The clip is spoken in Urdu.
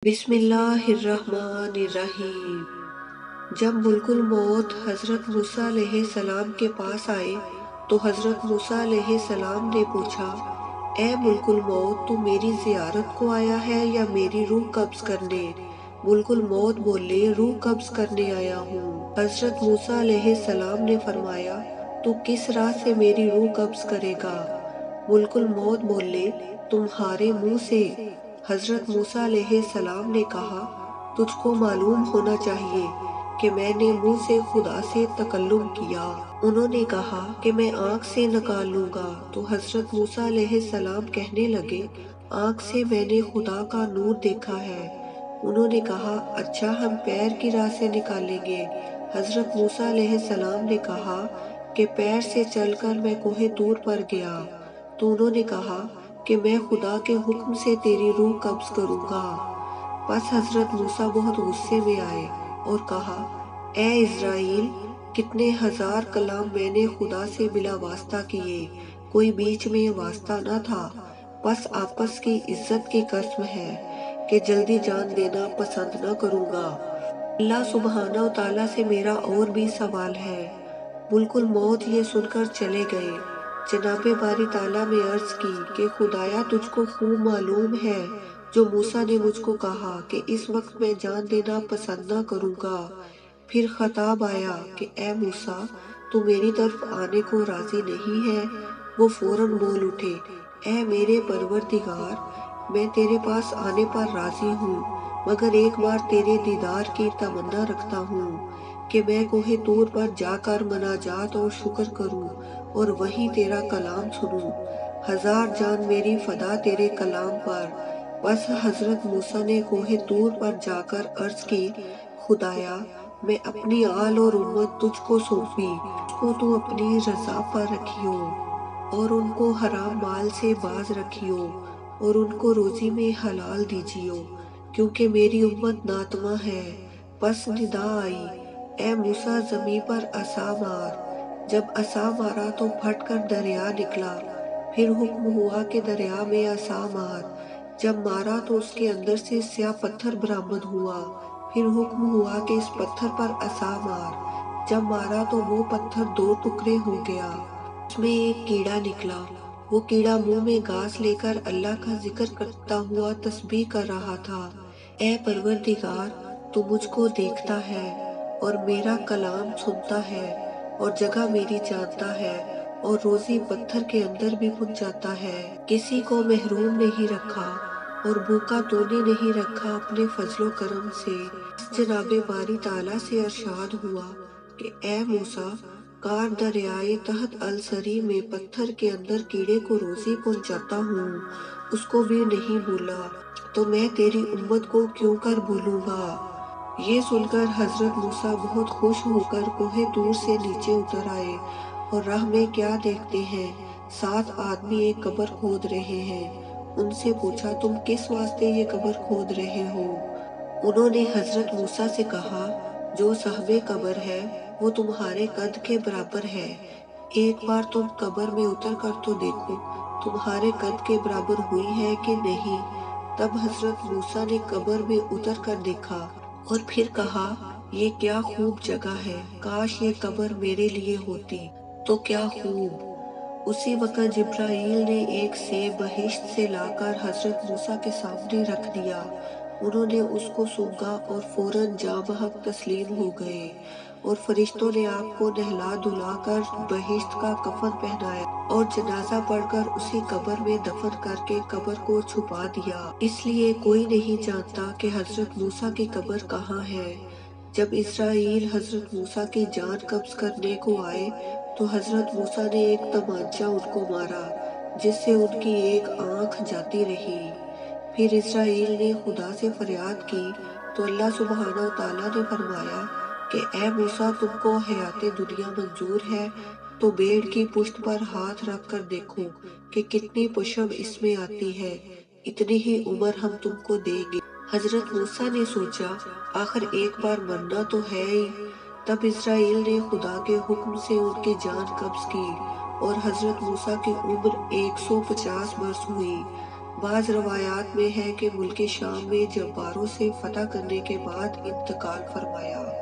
بسم اللہ الرحمن الرحیم۔ جب ملک الموت حضرت موسیٰ علیہ السلام کے پاس آئے تو حضرت موسیٰ علیہ السلام نے پوچھا، اے ملک الموت، تو میری زیارت کو آیا ہے یا میری روح قبض کرنے؟ ملک الموت بولے، روح قبض کرنے آیا ہوں۔ حضرت موسیٰ علیہ السلام نے فرمایا، تو کس راہ سے میری روح قبض کرے گا؟ ملک الموت بولے، تمہارے منہ سے۔ حضرت موسیٰ علیہ السلام نے کہا، تجھ کو معلوم ہونا چاہیے کہ میں نے منہ سے خدا سے تکلم کیا۔ انہوں نے کہا کہ میں آنکھ سے نکال لوں گا، تو حضرت موسیٰ علیہ السلام کہنے لگے، آنکھ سے میں نے خدا کا نور دیکھا ہے۔ انہوں نے کہا، اچھا ہم پیر کی راہ سے نکالیں گے۔ حضرت موسیٰ علیہ السلام نے کہا کہ پیر سے چل کر میں کوہ طور پر گیا، تو انہوں نے کہا کہ میں خدا کے حکم سے تیری روح قبض کروں گا۔ پس حضرت موسیٰ بہت غصے میں آئے اور کہا، اے اسرائیل، کتنے ہزار کلام میں نے خدا سے بلا واسطہ کیے، کوئی بیچ میں واسطہ نہ تھا۔ پس آپس کی عزت کی قسم ہے کہ جلدی جان دینا پسند نہ کروں گا۔ اللہ سبحانہ و تعالیٰ سے میرا اور بھی سوال ہے۔ ملک الموت یہ سن کر چلے گئے۔ جناب باری تعالیٰ نے عرض کی کہ خدایا، تجھ کو خوب معلوم ہے جو موسیٰ نے مجھ کو کہا کہ اس وقت میں جان دینا پسند نہ کروں گا۔ پھر خطاب آیا کہ اے موسیٰ، تو میری طرف آنے کو راضی نہیں ہے؟ وہ فوراً بول اٹھے، اے میرے پروردگار، میں تیرے پاس آنے پر راضی ہوں، مگر ایک بار تیرے دیدار کی تمنا رکھتا ہوں کہ میں کوہ طور پر جا کر مناجات اور شکر کروں اور وہیں تیرا کلام سنوں۔ ہزار جان میری فدا تیرے کلام پر۔ بس حضرت موسیٰ نے کوہ طور پر جا کر عرض کی، خدایا، میں اپنی آل اور امت تجھ کو سونپی، اس کو تو اپنی رضا پر رکھیو اور ان کو حرام مال سے باز رکھیو اور ان کو روزی میں حلال دیجیو، کیونکہ میری امت ناتمہ ہے۔ پس ندا آئی، اے موسیٰ، زمیں پر عصا مار۔ جب عصا مارا تو پھٹ کر دریا نکلا۔ پھر حکم ہوا کہ دریا میں عصا مار۔ جب مارا تو اس کے اندر سے سیاہ پتھر برآمد ہوا۔ پھر حکم ہوا کہ اس پتھر پر عصا مار۔ جب مارا تو وہ پتھر دو ٹکڑے ہو گیا۔ اس میں ایک کیڑا نکلا۔ وہ کیڑا منہ میں گھاس لے کر اللہ کا ذکر کرتا ہوا تسبیح کر رہا تھا۔ اے پروردگار، تو مجھ کو دیکھتا ہے اور میرا کلام سنتا ہے اور جگہ میری جانتا ہے اور روزی پتھر کے اندر بھی پہنچاتا ہے۔ کسی کو محروم نہیں رکھا اور بھوکا تو نے نہیں رکھا اپنے فضل و کرم سے۔ جناب باری تعالیٰ سے ارشاد ہوا کہ اے موسیٰ، کار دریائے تحت السری میں پتھر کے اندر کیڑے کو روزی پہنچاتا ہوں، اس کو بھی نہیں بھولا، تو میں تیری امت کو کیوں کر بھولوں گا؟ یہ سن کر حضرت موسیٰ بہت خوش ہو کر کوہ طور سے نیچے اتر آئے اور راہ میں کیا دیکھتے ہیں، 7 آدمی ایک قبر کھود رہے ہیں۔ ان سے پوچھا، تم کس واسطے یہ قبر کھود رہے ہو؟ انہوں نے حضرت موسیٰ سے کہا، جو صاحب قبر ہے وہ تمہارے قد کے برابر ہے، ایک بار تم قبر میں اتر کر تو دیکھو تمہارے قد کے برابر ہوئی ہے کہ نہیں۔ تب حضرت موسیٰ نے قبر میں اتر کر دیکھا اور پھر کہا، یہ کیا خوب جگہ ہے، کاش یہ قبر میرے لیے ہوتی تو کیا خوب۔ اسی وقت جبرائیل نے ایک سیب بہشت سے لا کر حضرت موسیٰ کے سامنے رکھ دیا۔ انہوں نے اس کو سونگھا اور فوراً جاں بحق تسلیم ہو گئے، اور فرشتوں نے آپ کو نہلا دھلا کر بہشت کا کفن پہنایا اور جنازہ پڑھ کر اسی قبر میں دفن کر کے قبر کو چھپا دیا۔ اس لیے کوئی نہیں جانتا کہ حضرت موسیٰ کی قبر کہاں ہے۔ جب اسرائیل حضرت موسیٰ کی جان قبض کرنے کو آئے تو حضرت موسیٰ نے ایک تمانچہ ان کو مارا، جس سے ان کی ایک آنکھ جاتی رہی۔ پھر اسرائیل نے خدا سے فریاد کی تو اللہ سبحانہ و تعالیٰ نے فرمایا کہ اے موسیٰ، تم کو حیات دنیا منظور ہے تو بھیڑ کی پشت پر ہاتھ رکھ کر دیکھو کہ کتنی پشم اس میں آتی ہے، اتنی ہی عمر ہم تم کو دیں گے۔ حضرت موسیٰ نے سوچا، آخر ایک بار مرنا تو ہے ہی۔ تب اسرائیل نے خدا کے حکم سے ان کی جان قبض کی اور حضرت موسیٰ کی عمر 150 برس ہوئی۔ بعض روایات میں ہے کہ ملک شام میں جباروں سے فتح کرنے کے بعد انتقال فرمایا۔